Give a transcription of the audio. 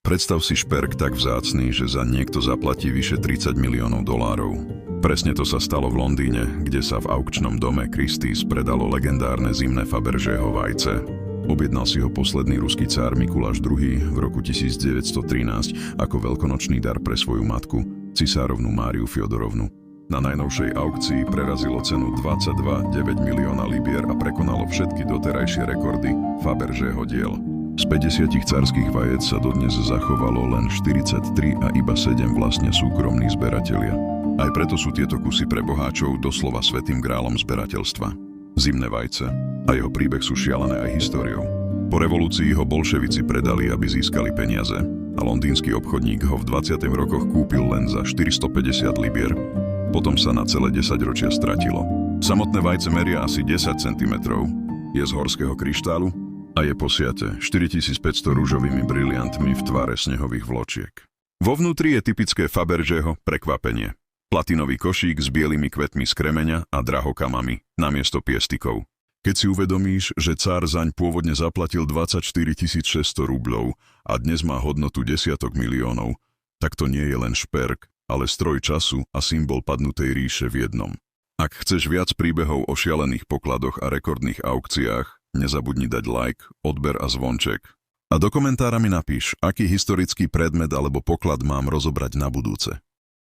Predstav si šperk tak vzácny, že za niekto zaplatí vyše 30 miliónov dolárov. Presne to sa stalo v Londýne, kde sa v aukčnom dome Christie's predalo legendárne zimné Fabergeho vajce. Objednal si ho posledný ruský cár Mikuláš II v roku 1913 ako veľkonočný dar pre svoju matku, cisárovnu Máriu Fjodorovnu. Na najnovšej aukcii prerazilo cenu 22,9 milióna libier a prekonalo všetky doterajšie rekordy Fabergeho diel. Z 50 cárskych vajec sa dodnes zachovalo len 43 a iba 7 vlastne súkromní zberatelia. Aj preto sú tieto kusy pre boháčov doslova svätým grálom zberateľstva. Zimné vajce a jeho príbeh sú šialené aj históriou. Po revolúcii ho bolševici predali, aby získali peniaze a londýnsky obchodník ho v 20. rokoch kúpil len za 450 libier, potom sa na celé 10 ročia stratilo. Samotné vajce meria asi 10 cm, je z horského kryštálu a je posiate 4500 rúžovými briliantmi v tvare snehových vločiek. Vo vnútri je typické Fabergeho prekvapenie. Platinový košík s bielými kvetmi z kremeňa a drahokamami namiesto piestikov. Keď si uvedomíš, že cár zaň pôvodne zaplatil 24 600 rubľov a dnes má hodnotu desiatok miliónov, tak to nie je len šperk, ale stroj času a symbol padnutej ríše v jednom. Ak chceš viac príbehov o šialených pokladoch a rekordných aukciách, nezabudni dať like, odber a zvonček. A do komentára mi napíš, aký historický predmet alebo poklad mám rozobrať na budúce.